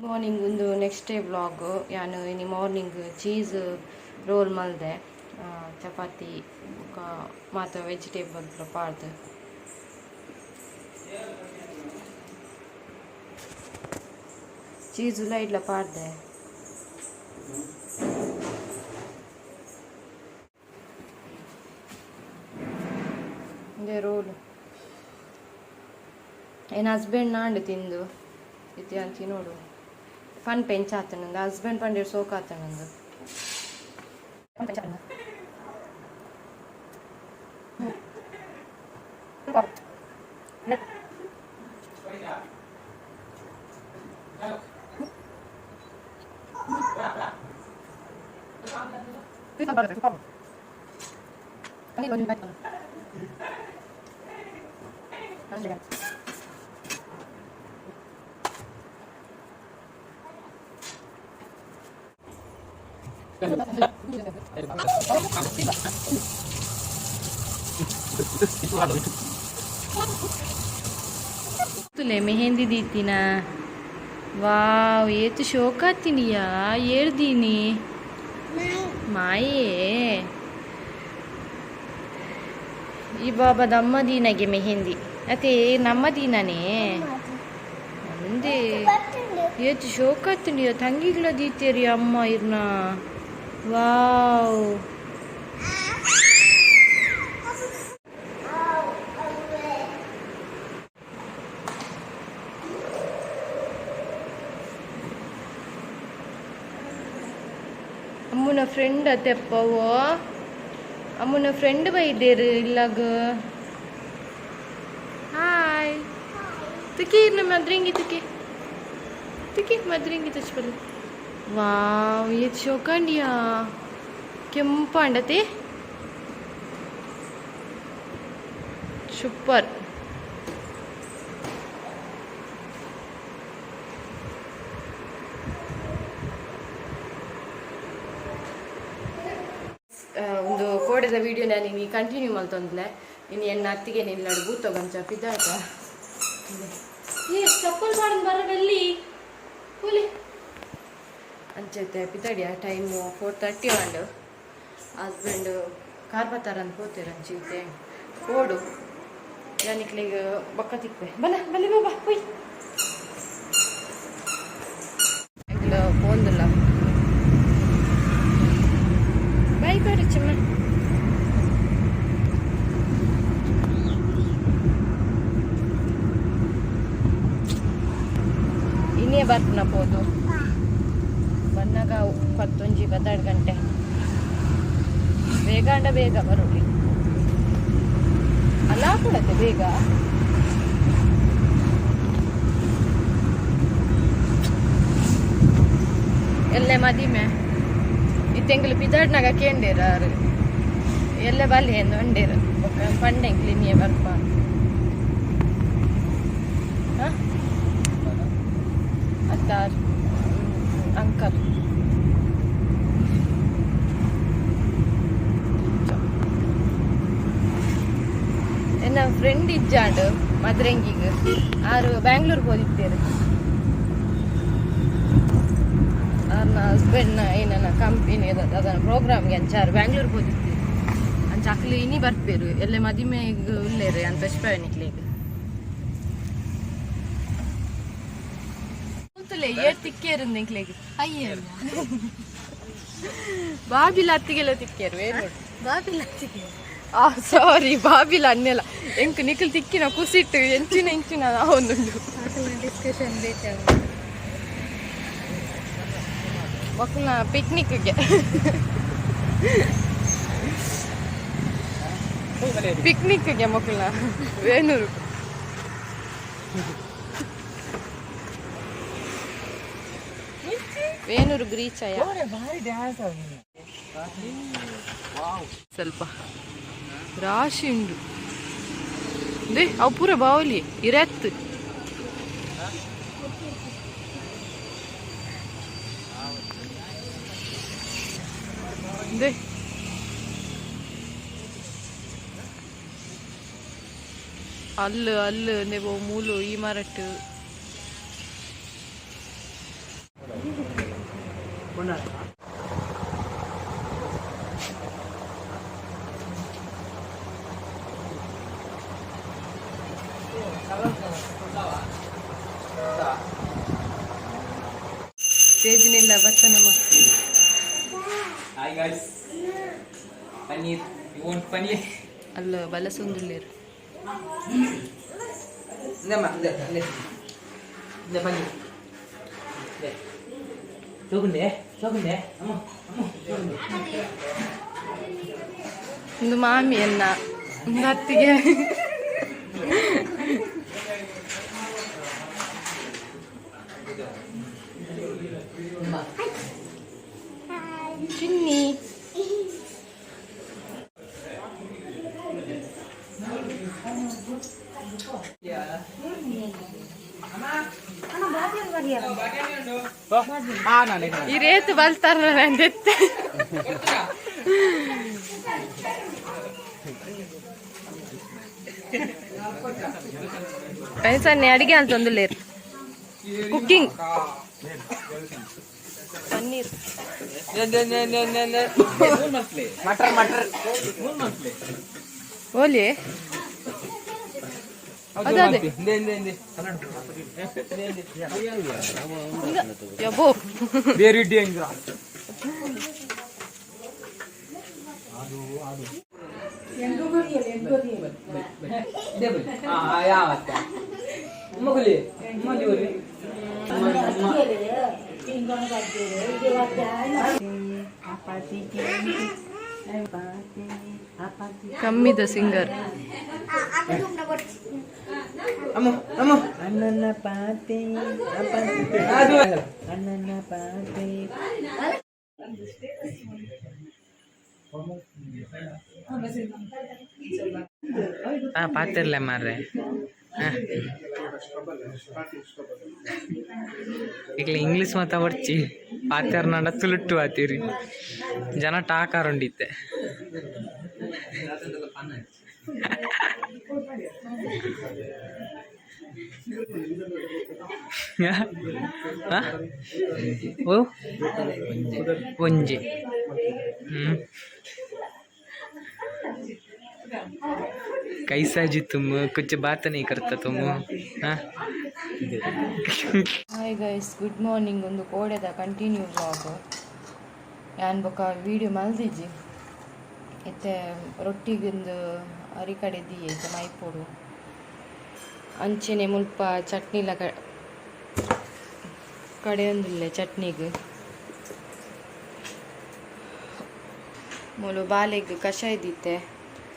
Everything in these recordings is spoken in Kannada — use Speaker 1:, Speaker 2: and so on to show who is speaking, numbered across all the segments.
Speaker 1: ಮಾರ್ನಿಂಗ್ ಒಂದು ನೆಕ್ಸ್ಟ್ ಡೇ ವ್ಲಾಗ್ ಯಾನು ಇನ್ನು ಮಾರ್ನಿಂಗ್ ಚೀಸ್ ರೋಲ್ ಮಲ್ದೆ ಚಪಾತಿ ಮಾತ ವೆಜಿಟೇಬಲ್ ಪಾಡ್ದು ಚೀಸುಲ ಇಡ್ಲ ಪಾಡ್ದೆ ಇದೇ ರೋಲ್ ಏನು ಹಸ್ಬೆಂಡ್ ನಾಂಡು ತಿಂದು ಇತಿ ಅಂತಿ ನೋಡು ಫನ್ ಪೆಂಚ್ ಆತನಂದು ಹಸ್ಬೆಂಡ್ ಪಂಡಿರ್ ಸೋಕ್ ಆತನಂದು तुले मेहंदी दीती ना वाव ये तो शौक आती नहीं यार ये दीनी माये ಈ ಬಾಬಾದ ಅಮ್ಮ ದೀನಾಗೆ ಮೆಹಂದಿ ಅದೇ ನಮ್ಮ ದೀನಾನೇ ಅಂದೆ ಏತು ಶೋಕ ಆತಂಡಿಯ ತಂಗಿಗಳ ದೀತೇರಿ ಅಮ್ಮ ಇರ್ನ ವಾವ್ ಅಮ್ಮನ ಫ್ರೆಂಡ್ ಅತ್ತೆಪ್ಪವೋ ಅಮ್ಮನ ಫ್ರೆಂಡ್ ಬೈದೇರು ಇಲ್ಲಾಗ ಹಾಯ್ ತುಕಿ ಮದ್ರಿಂಗಿ ತುಕಿ ತುಕಿ ಮದ್ರಿಂಗಿ ತುಚ್ಬಲ್ಲಿ ವಾವ್ ಇದು ಶೋಕಂಡಿಯಾ ಕೆಂಪಂಡತೆ ಸೂಪರ್ ಒಂದು ಕೋಡೆದ ವಿಡಿಯೋ ನಾನು ನಿಮಗೆ ಕಂಟಿನ್ಯೂ ಮಾಡ್ತಂದ್ಲೆ ಇನ್ನು ಎನ್ನ ಅತ್ತಿಗೆ ನಿಲ್ಲ ಬೂತೋಗಂಚ ಪಿದ್ದಾಯ್ತ ಏ ಚಪ್ಪಲ್ ಮಾಡಿ ಬರದಲ್ಲಿ ಕೂಲಿ ಅಂಚೈತೆ ಪಿತಾಡಿಯ ಟೈಮು 4:30 ಆಂಡು ಹಸ್ಬೆಂಡ್ ಕಾರ್ ಬತ್ತಾರಂತ ಹೋಗ್ತೀರ ಅಂಚೈತೆ ಓಡು ಯಾನಿಕ್ಲಿಗೆ ಬಕ್ಕ ತಿಕ್ವೆ ಬಲ ಬಲಿ ಬಾಬಾ ಹೋಯ್ ಇಲ್ಲ ಪೋಂದಿಲ್ಲ ಬಾಯ್ ಬಾರಿ ಚಿಮ್ಮ ಇನ್ನೇ ಬರ್ತನ ಪೋದು ಬಂದಾಗ 11-12 ಗಂಟೆ ಬೇಗ ಅಂಡ ಬೇಗ ಬರೋಡಿ ಅಲ್ಲ ಕೊಡತ್ತೆ ಬೇಗ ಎಲ್ಲೇ ಮದಿಮೆ ಇತ್ತೆಂಗ್ಲು ಪಿದಾಡ್ನಾಗ ಕೇಂಡೇರಾರು ಎಲ್ಲ ಬಲ್ಲಿ ಎಂದು ಒಂಡೇರು ಪಂಡೆಂಗ್ಲಿ ನೀ ಬರ್ಪ ಅತ್ತಾರ್ ಅಂಕಲ್ ನನ್ನ ಫ್ರೆಂಡ್ ಇಜ್ಜಾಂಡು ಮದ್ರಂಗಿಗೆ ಆರು ಬ್ಯಾಂಗ್ಳೂರ್ಗೆ ಹೋದಿತ್ತೇರು ನನ್ನ ಹಸ್ಬೆಂಡ್ನ ಏನನ್ನ ಕಂಪನಿ ಅದನ್ನ ಪ್ರೋಗ್ರಾಮ್ಗೆ ಅಂಚಾರು ಬ್ಯಾಂಗ್ಳೂರ್ಗೆ ಹೋದಿತ್ತೇರು ಅಂಚ ಅಕ್ಲಿ ಇನಿ ಬರ್ಪೇರು ಎಲ್ಲ ಮದಿಮೆಗೆ ಉಳ್ಳೇರು ಅಂತ ಸ್ಪೆನಿಕ್ಲಿಗೆ ಏರ್ ತಿಕ್ಕೇರು ನಿಂಕ್ಲಿಗೆ ಅಯ್ಯ ಬಾಬಿಲ ಅತ್ತಿಗೆಲ್ಲ ತಿಕ್ಕೇರು ಏನು ಬಾಬಿಲ ಅತ್ತಿಗೆ ಸಾರಿ ಬಾಬಿಲ ಅನ್ನೆಲ್ಲ ಎಂಕ್ ನಿಖಲ್ ತಿಕ್ಕಿನ ಕುಸಿಟ್ಟು ಎಂಚಿನ ಒಂದು ಡಿಸ್ಕಷನ್ ಬೇಕಾಗ ಮಕ್ಕಳನ್ನ ಪಿಕ್ನಿಕ್ಗೆ ಮಕ್ಕಳನ್ನ ವೇಣೂರು ಗ್ರೀಚಯ ಸ್ವಲ್ಪ ರಾಶಿ ಉಂಡು ದೇ ಅವು ಪೂರ ಬಾವಲಿ ಇರತ್ತು ದೇ ಅಲ್ಲು ನೀವು ಮೂಲು ಈ ಮರಟ್ಟು ಸ್ಟೇಜ್ನಿಲ್ಲ ಬರ್ತನಮ್ಮ.
Speaker 2: Hi guys, paneer you want paneer?
Speaker 1: ಅಲ್ಲ ಬಲಸೊಂದುಲ್ಲೇರು
Speaker 2: ಇಂದಮ್ಮ ಇಂದ ಪನ್ನೀರ್ ಸೋಗುಂಡೆ ಸೋಗುಂಡೆ ಅಮ್ಮ ಅಮ್ಮ ಸೋಗುಂಡೆ.
Speaker 1: ಒಂದು ಮಾಮಿಯನ್ನ ಒಂದು ಅತ್ತಿಗೆ ಚಿನ್ನಿ ಈ ರೇತು ಬಲ್ತಾರ ಅಂದೆತ್ತೆ ಪೈಸನ್ನೆ ಅಡಿಗೆ ಅಂತ ಒಂದುಲ್ಲೇರು ಕುಕ್ಕಿಂಗ್ ಪನ್ನೀರ್
Speaker 2: ಮಟರ್ ಮಟರ್
Speaker 1: ಓಲಿ ಅದೇ ಯಬ್ಬೋ
Speaker 2: ವೆರಿ ಡೇಂಜರ್. ಯಾವತ್ತ ಮಗುಲಿ ಮಗುಲಿ
Speaker 1: ಕಮ್ಮಿದ ಸಿಂಗರ್
Speaker 2: ಅಮ್ಮ ಅಮ್ಮ
Speaker 3: ಅಣ್ಣನ ಪಾತೆ ಅಣ್ಣನ ಪಾತೆ
Speaker 2: ಪಾತಿರ್ಲೆ ಮಾರ್ರೆ ಈಗ ಇಂಗ್ಲೀಷ್ ಮಾತಾಡ್ಚಿ ಪಾತ್ಯಾರ ನಡ ತುಳುಟ್ಟು ಆತೀರಿ ಜನ ಟಾಕಾರುಂಡಿತ್ತೆ. ಓ ಒಂಜಿ कैसा जी तुम कुछ बात नहीं करता तुम?
Speaker 1: Hi guys, good morning. ಒಂದು ಕೋಡೆದ ಕಂಟಿನ್ಯೂ ವ್ಲಾಗ್ ಯಾನ್ ಬೊಕ ವೀಡಿಯೋ ಮಲ್ದಿಜ್ಜಿ ಇತ್ತೆ ರೊಟ್ಟಿಗೊಂದು ಅರಿ ಕಡೆ ದಿಯೆ ಮೈಪೊಡು ಅಂಚೆನೆ ಮುಲ್ಪ ಚಟ್ನಿಲ ಕಡೆ ಒಂದಿಲ್ಲ ಚಟ್ನಿಗೆ ಮೂಲು ಬಾಲೆಗ್ ಕಷಾಯ ದಿತ್ತೆ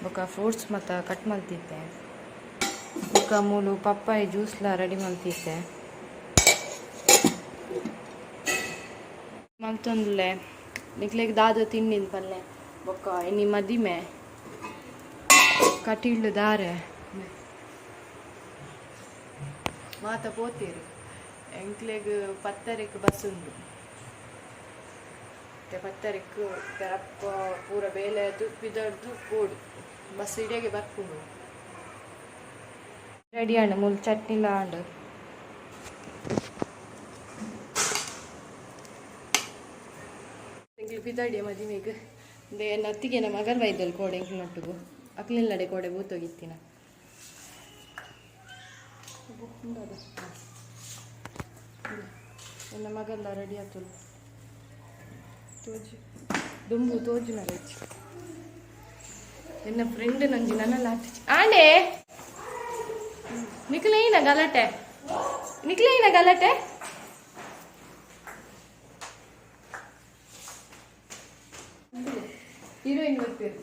Speaker 1: ಬೊಕ ಫ್ರೂಟ್ಸ್ ಮತ್ತು ಕಟ್ ಮಲ್ತಿದ್ದೆ ಬೊಕ ಮೂಲು ಪಪ್ಪಾಯಿ ಜ್ಯೂಸ್ಲ ರೆಡಿ ಮಲ್ತಿದ್ದೆ ಮಲ್ತೊಂದುಲ್ಲೆ ನಿಕ್ಲೆಗ್ ದಾದ ತಿಂಡಿನ ಪಲ್ಲೆ ಬೊಕ ಇನ್ನು ಮದಿಮೆ ಕಟೀಳು ದಾರೆ ಮಾತ ಪೋತೀರು ಎಂಕ್ಲೆಗ್ 10 ಬಸ್ ಉಂಟು. ಪತ್ತರಿಕ್ಕು ತೆರಪ್ಪ ಪೂರ ಬೇಲೆ ತುಪ್ಪಿದಡ್ದು ಕೂಡು ಬಸ್ ಇಡೆಗೆ ಬರ್ಕೊಂಡು ರೆಡಿ ಆಂಡ್ ಮೂಲ ಚಟ್ನಿಲ ಆಂಡ್ ಬಿದ್ದಾಡಿಯ ಮದಿಮೆಗೆ ದೇ ನತ್ತಿಗೆ ನಮ್ಮ ಮಗನ ವೈದ್ಯಲ್ ಕೋಡೆ ಎಂಕ್ ನೊಟ್ಟುಗು ಅಕ್ಲಿಲ್ಲಡೆ ಕೋಡೆ ಬೂತೋಗಿತ್ತಿನ ನನ್ನ ಮಗಲ್ಲ ರೆಡಿ ಆತಲು ತೋಜು ದುಂಬು ತೋಜು ನರಚಿ ನನ್ನ ಫ್ರೆಂಡ್ ನಂಜಿ ನನ್ನ ಲಾಟಿ ಆಂಡೆ ನಿಕ್ಲೇನ ಗಲಾಟೆ ಹೀರೋಯಿನ್ ಬರ್ತೀರಿ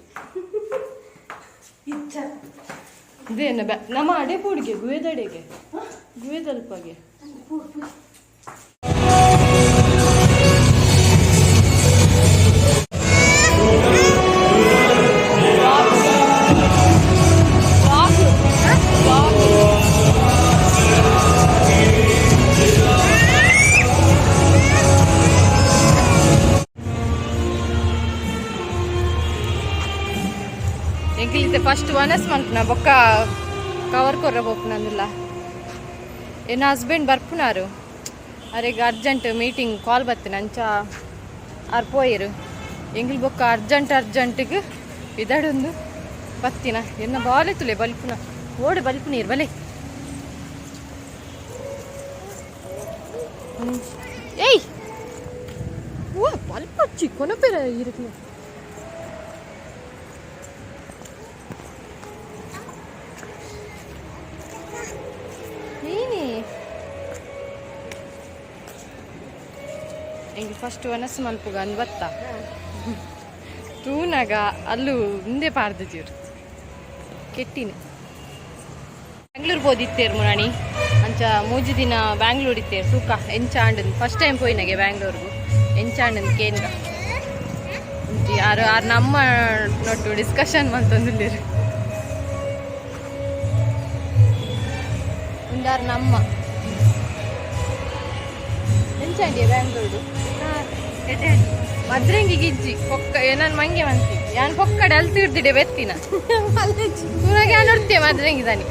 Speaker 1: ಇದೇನ ನಮ್ಮ ಅಡೆ ಪೂಡಿಗೆ ಗುವೇದಲ್ಪಗೆ ಫಸ್ಟ್ ವನಸ್ ಮಂಟ್ನ ಬೊಕ್ಕ ಕವರ್ ಕೊರ್ರ ಬೋಪ್ನಂದಿಲ್ಲ ಏನ ಹಸ್ಬೆಂಡ್ ಬರ್ಪುನಾರು ಅರೆಗ ಅರ್ಜೆಂಟ್ ಮೀಟಿಂಗ್ ಕಾಲ್ ಬರ್ತೇನೆ ಅಂಚ ಆರು ಪೋಯರು ಎಂಗಿಲ್ ಬೊಕ್ಕ ಅರ್ಜೆಂಟ್ಗೆ ಇದಡೊಂದು ಪತ್ತಿನ ಎನ್ನ ಬಾಲೆ ತುಲೆ ಬಲ್ಪುನ ಓಡೆ ಬಲ್ಪು ನೀರು ಬಲೆ ಏಯ್ ಓ ಬಲ್ಪ ಚಿಕ್ಕನ ಪೇರ ಇರುತ್ತೆ ನೀನೇ ಎಂಗೆ ಫಸ್ಟ್ ವನಸ್ ಮಲ್ಪುಗ ಅಂದ್ ಬತ್ತ ತೂನಾಗ ಅಲ್ಲೂ ಮುಂದೆ ಪಾರ್ದಿದ್ದೀರು ಕೆಟ್ಟಿನಿ ಬ್ಯಾಂಗ್ಳೂರ್ ಬೋದಿತ್ತೇರು ಮುರಾಣಿ ಅಂಚ ಮೂಜಿ ದಿನ ಬ್ಯಾಂಗ್ಳೂರ್ ಇತ್ತೇರು ಸೂಕ ಎಂಚಾಂಡ್ ಫಸ್ಟ್ ಟೈಮ್ ಪೋಯಿನಾಗೆ ಬ್ಯಾಂಗ್ಳೂರ್ಗು ಎಂಚಾಂಡ್ ಕೇಂದ್ರ ಯಾರು ಆರು ನಮ್ಮ ನೋಟು ಡಿಸ್ಕಷನ್ ಮಂತೊಂದಿಲ್ಲೇರು ಒಂದಾರು ನಮ್ಮ ಎಂಚಾಂಡಿಯ ಬ್ಯಾಂಗ್ಳೂರು ಮದ್ರಂಗಿ ಗಿಜ್ಜಿ ಪೊಕ್ಕ ನಾನು ಮಂಗೆ ಮಂತಿ ಯಾನ್ ಪೊಕ್ಕಡೆ ಅಲ್ಲಿ ತೀರ್ದಿಡೆ ಬೆತ್ತಿನ ಊರಾಗ ಯಾನ್ ನೋಡ್ತೀಯ ಮದ್ರಂಗಿ ದಾನಿ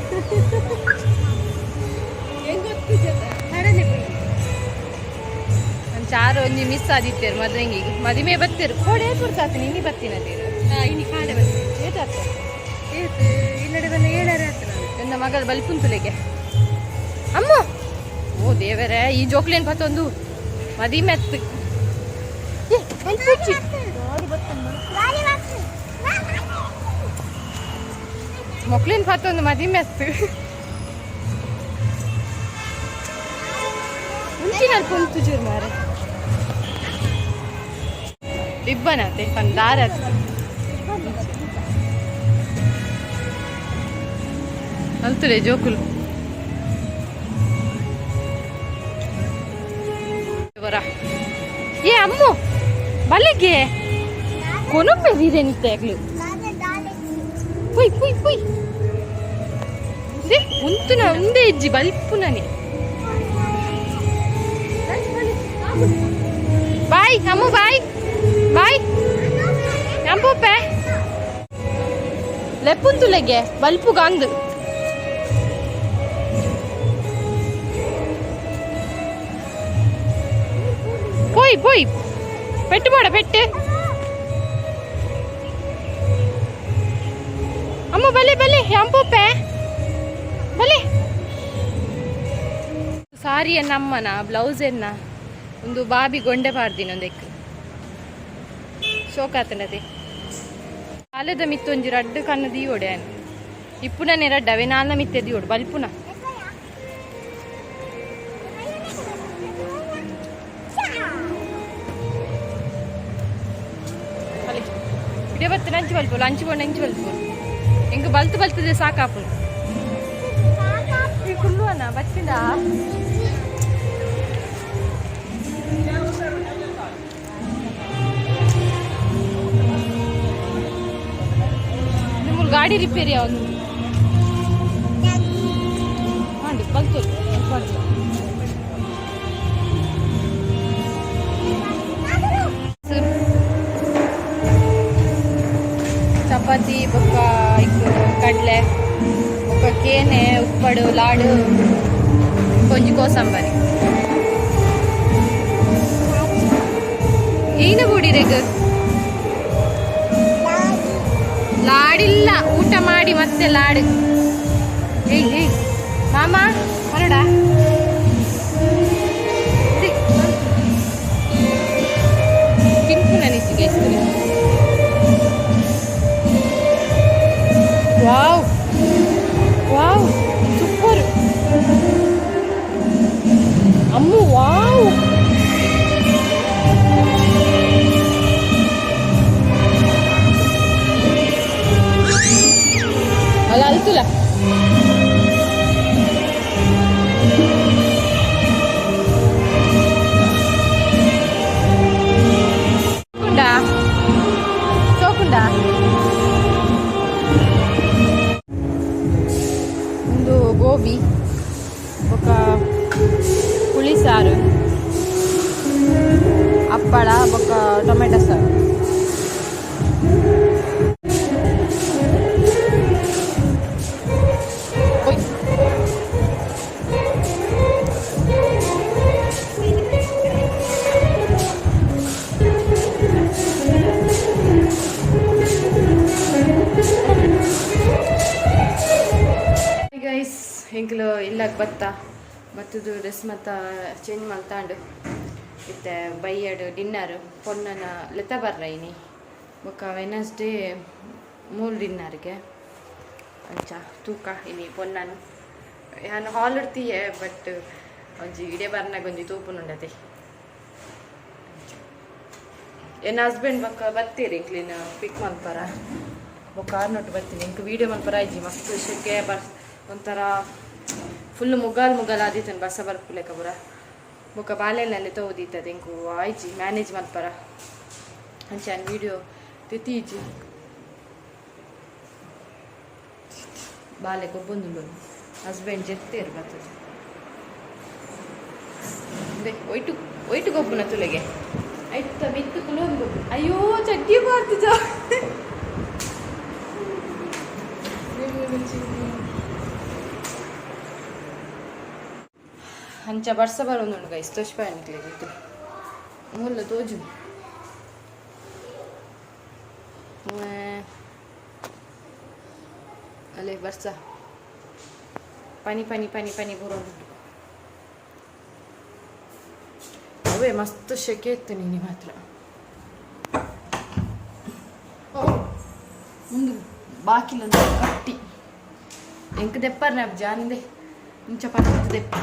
Speaker 1: ನಾನು ಚಾರು ಒಂಜಿ ಮಿಸ್ ಆದಿತ್ತೇರು ಮದ್ರಂಗಿಗೆ ಮದಿಮೆ ಬತ್ತೇರು ಕೋಡೆ ಕೊಡ್ತಾತ ನಿನ್ನಿ ಬತ್ತಿನದೇರು ಇನಿ ಕಾಡೆ ಬತ್ತಿ ಏತಾತ ಇಲ್ಲಡೆ ಬಂದ ಏಳಾರೆ ಆತ ನನ್ನ ಮಗಳ ಬಲ್ಪುಂತುಲೆಗೆ ಅಮ್ಮ ಓ ದೇವರೇ ಈ ಜೋಕ್ಲೇನ್ ಪತ್ತೊಂದು ಮದಿಮೆ ಎತ್ತು ಮೊಕ್ಲಿನ ಪತ್ತೊಂದು ಮದಿಮೆ ಎತ್ತು ಮುಂಚಿನಲ್ಲಿ ಕುಂತು ಚೂರು ಮಾರೆ ರಿಬ್ಬನತೆ ಒಂದು ದಾರ ಅಂತುಲೆ ಜೋಕುಲು ಏ ಅಮ್ಮು ಬಲ್ಲಿಗೆ ಕೊನೊಮ್ಮೆ ವೀರೇನಿತ್ತೆ ಆಗ್ಲು ಪುಯ್ ಪುಯ್ ಪುಯ್ ಉಂತುನ ಒಂದೇ ಇಜ್ಜಿ ಬಲ್ಪುನನೆ ಬಾಯ್ ಅಮ್ಮು ಬಾಯ್ ಬಾಯ್ ಅಂಪೋಪೆ ಲೆಪ್ಪುಂತುಲೆಗೆ ಬಲ್ಪುಗ ಅಂದು போய் போய் பெட்டு போட பெட்டு ಅಮ್ಮ ಬಲೆ ಬಲೆ ಅಂಪೋಪೆ ಬಲೆ ಸಾರಿ ನಮ್ಮನ ಬ್ಲೌಸ್ ಎನ್ನ ಒಂದು ಬಾಬಿ ಗೊಂಡೆ ಪಾರ್ದಿನ ಒಂದೆಕ್ ಶೋಕಾತನದೆ ಕಾಲದ ಮಿತ್ತೊಂಜಿ ರಡ್ಡು ಕಣ್ಣು ದೀವೊಡೆ ಇಪ್ಪುನನೆ ರಡ್ಡವೆ ನಾಲ್ನ ಮಿತ್ತೆ ದೀವೊಡು ಬಲ್ಪುನ ಬತ್ತು ನಂಚು ಬಲ್ಪು ಲಂಚ್ ಕೊಂಡು ಹೆಂಚು ಬಲ್ಪು ಹೆಂಗೆ ಬಲ್ತದೆ ಸಾಕಾಪು ಕುಲ್ಲು ಅನ್ನ ಬಚ್ಚಿಂದ ನಿಮ್ಮ ಗಾಡಿ ರಿಪೇರಿ ಅವನು ಮಾಡಿ ಬಲ್ತು ಚಪಾತಿ ಬೊಕ್ಕ ಕಡಲೆ ಬೊಕ್ಕ ಕೇನೆ ಉಪ್ಪಡು ಲಾಡು ಕೊಂಜಿ ಕೋಸಂಬರಿ ಏನು ಬೂಡಿರೆಗ್ ಲಾಡಿಲ್ಲ ಊಟ ಮಾಡಿ ಮತ್ತೆ ಲಾಡು ಏಯ್ ಏಯ್ ಮಾಮ ಹೊರಡ ತಿನ್ಪು ನನಸಿಗೆ ವಾವ್ ವಾವ್ ಸೂಪರ್ ಅಮ್ಮು ವಾವ್ ಅಲ್ಲ ಅಲ್ತುಲ ಚೋಕುಂಡಾ ಒಂದು ಗೋಬಿ ఒక పులి సారు అప్పడ ఒక టొమాటో సారు ಮಿಲ್ಲಾಗ ಬತ್ತದು ಡ್ರೆಸ್ ಮತ್ತು ಚೇಂಜ್ ಮಾಡ್ತಾಂಡು ಇತ್ತೆ ಬೈಯಡು ಡಿನ್ನರ್ ಪೊನ್ನನ ಲೆತ್ತ ಬರ್ರೈನಿ ಬೊಕ್ಕ ವೆನಸ್ಡೇ ಮೂರು ಡಿನ್ನರ್ಗೆ ಅಂಚ ತೂಕ ಇನಿ ಪೊನ್ನನು ನಾನು ಹಾಲ್ ಇಡ್ತೀಯ ಬಟ್ ಒಂಜಿ ಇಡೇ ಬರ್ನಾಗ ಒಂಜಿ ತೂಪುನುಂಡತೆ ಎನ್ನ ಹಸ್ಬೆಂಡ್ ಬೊಕ್ಕ ಬರ್ತೀರಿ ಇಂಕ್ಲಿನ ಪಿಕ್ ಮಲ್ಪರ ಬೊಕ್ಕ ಆರ್ನೊಟ್ಟು ಬರ್ತೀನಿ ಇಂಕ ವೀಡಿಯೋ ಮಲ್ಪರ ಆಯ್ಜಿ ಮಸ್ತ್ ಶೆಕೆ ಒಂಥರ ಫುಲ್ ಮುಗಾಲ್ ಆದಿತ್ತೇನೆ ಬಸ್ಸ ಬರ್ಪುಲೆಕ ಪುರ ಬೊಕ್ಕ ಬಾಲೆನಲ್ಲಿ ತೋದಿತ್ತದ ಇಂಕು ಆಯ್ಜಿ ಮ್ಯಾನೇಜ್ ಮಲ್ಪರ ಅಂಚಾನ್ ವೀಡಿಯೋ ತಿತ್ತೀಜಿ ಬಾಲೆ ಗೊಬ್ಬೊಂದು ಹಸ್ಬೆಂಡ್ ಜೆತ್ತೇರು ಬರ್ತದೆ ಅದೇ ಒಯ್ಟು ಗೊಬ್ಬನ ತುಲೆಗೆ ಆಯ್ತು ಮಿತ್ತು ಕುಲೋನ್ ಗೊಬ್ಬು ಅಯ್ಯೋ ಚಡ್ಡಿ ಮಾಡ್ತಿದ್ದ ಹಂಚ ಬರ್ಸ ಬರೋದು ಗೈಸ್ ತೋಚ್ಪಾಯನ್ಕ್ಲೆ ಇದು ಮೂಲ ತೋಜು ಅಲ್ಲೇ ಬರ್ಸ ಪನಿ ಬರೋದು ಅವೇ ಮಸ್ತ್ ಶೆಕೆ ಇತ್ತು ನೀನು ಮಾತ್ರ ಮುಂದು ಬಾಕಿಲೊಂದು ಕಟ್ಟಿ ಎಂಕ ದೆಪ್ಪರ್ ನಾ ಜಾಂದೆ ಮುಂಚೆ ಪಕ್ಕ ದೆಪ್ಪ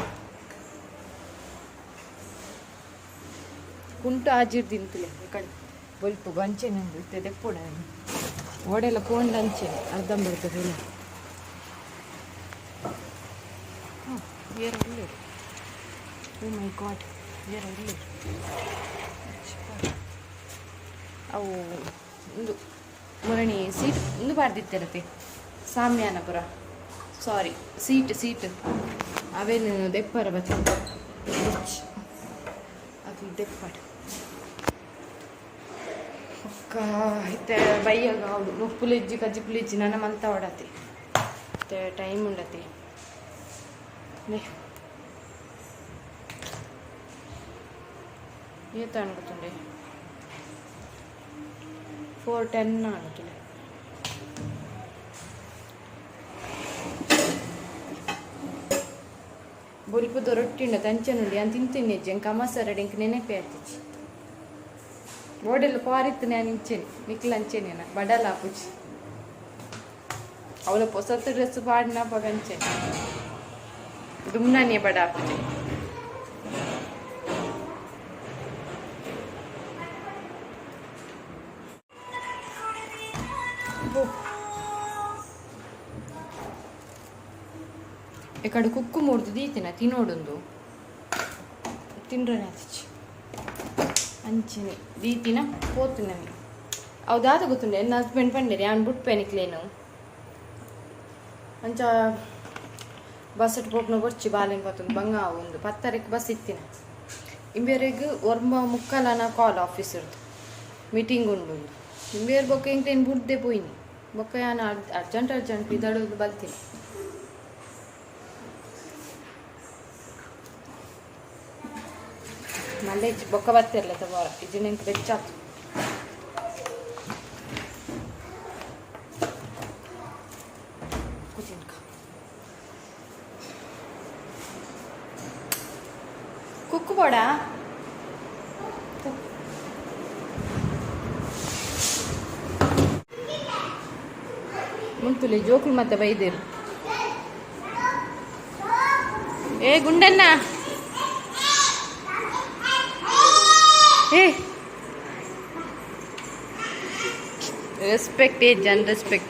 Speaker 1: ಕುಂಟು ಆಜಿರ್ದಿಂತಲೇ ಈ ಕಡೆ ಬೊಲ್ಪು ಗಂಚೆ ನಂದು ಇತ್ತೆ ದೆಪ್ಪೋಡ ಓಡೆಲ್ಲ ಕೊಂಡ ಅಂಚೆ ಅರ್ಧಂಬರ್ತದೆ ಇಲ್ಲ ಒಳ್ಳೆ ಓ ಮೈ ಗಾಡ್ ಒಳ್ಳೆ ಅವು ಒಂದು ಮುರಣಿ ಸೀಟ್ ಒಂದು ಬಾರ್ದಿತ್ತಿರತ್ತೆ ಸಾಮ್ಯಾನಪುರ ಸಾರಿ ಸೀಟ್ ಅವೇನು ದೆಪ್ಪರ ಬತ್ತ ಅದು ದೆಪ್ಪಡ ಇತ್ತೆ ಬೈಯಾಗ ಅವಳು ಪುಲಿಜ್ಜಿ ಕಜ್ಜಿ ಪುಲಿಜ್ಜಿ ನನ್ನ ಮಂತ ಹೊಡತಿ ಮತ್ತೆ ಟೈಮ್ ಉಂಡತಿ ಏತ ಅನ್ಕೊತುಂಡೆ 4:10 ಅನ್ಕೊತುಂಡೆ ಬೊಲ್ಪುದ ರೊಟ್ಟಿಂಡ ತಂಚನುಂಡಿ ಅಂತ ತಿಂತೀನಿ ಅಜ್ಜಿ ಎಂಕ ಅಮ್ಮಸರಡಿ ಎಂಕ ನೆನಪೆ ಆತಿಚ್ಚಿ ಓಡೆಲ್ಲ ಪಾರಿತ್ತು ನಾನು ಇಂಚೇನೆ ನಿಕ್ಲ ಅಂಚೇನೇನ ಬಡಲ ಆಪುಚ್ಚಿ ಅವಳ ಹೊಸತ್ತು ಡ್ರೆಸ್ ಪಾಡಿನ ಪಗಂಚೇನೆ ದುಮ್ನಾನಿಯ ಬಡ ಆಪುಚ್ಚಿ ఇక్కడ కుక్కు మూడుದು ದೀತಿನ ತಿನ್ನೋಡೊಂದು ತಿನ್ರನೆ ಆತಿಚ್ಚಿ ಅಂಚಿನಿ ದೀತಿನ ಪೋತಿನ ಅವು ದಾದ ಗೊತ್ತುಂಡೆ ನನ್ನ ಹಸ್ಬೆಂಡ್ ಪಂಡೇರಿ ಅವ್ನು ಬಿಟ್ಟು ಪೆನಿಕ್ಲೇನು ಅಂಚ ಬಸ್ ಇಟ್ಟು ಪೋಪ್ನ ಬರ್ಚಿ ಬಾಲೆನ್ ಪತ್ತೊಂದು ಬಂಗ ಒಂದು 10:00ಕ್ಕೆ ಬಸ್ ಇತ್ತಿನ ಇಂಬೇರೆಗ್ 9:45 ಕಾಲ್ ಆಫೀಸ್ ಇರ್ತು ಮೀಟಿಂಗ್ ಉಂಡು ಇಂಬೇರ್ ಬೊಕ್ಕ ಇಂಕ್ಲೇನು ಬಿಡ್ದೆ ಪೋಯ್ನಿ ಬೊಕ್ಕ ನಾನು ಅರ್ಜೆಂಟ್ ಇದಾಡೋದು ಬರ್ತೀನಿ ಮಲ್ಲೆ ಬೊಕ್ಕ ಬರ್ತಿರ್ಲ ತಗೋರ ಇದು ನಿಂಗೆ ಬೆಚ್ಚಾತು ಕುಕ್ಕು ಬೋಡ ಮುಂತುಲಿ ಜೋಕುಲು ಮತ್ತೆ ಬೈದೇರು ಏ Gundanna Hey, respect age and respect.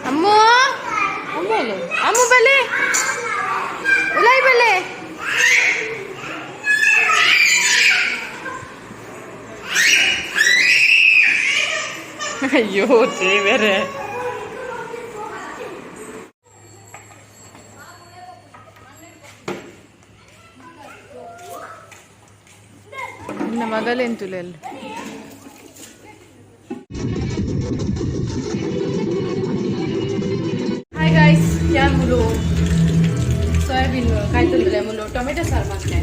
Speaker 1: Ammu bale, ulai bale. ಅಯ್ಯೋ ದೇವರೇ ನನ್ನ ಮಗಲೆಂತುಲೆಲ್ಲ ಆಯ್ತಂದ್ರೆ ಮುಲ್ಲು ಟೊಮೆಟೊ ಸಾರು ಮತ್ತೆ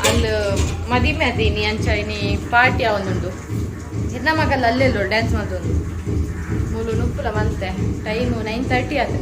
Speaker 1: ಅಲ್ಲಿ ಮದಿಮೆ ಅದೀನಿ ಅಂಚ ಇನಿ ಪಾರ್ಟಿ ಅವನುಂಡು ಇನ್ನ ಮಗಲ್ಲ ಅಲ್ಲೆಲ್ಲೋ ಡ್ಯಾನ್ಸ್ ಮಾಡೋದು ಮುಲ್ಲು ನುಪ್ಪುಲ ಮಂತೆ ಟೈಮು 9:30 ಆಯ್ತು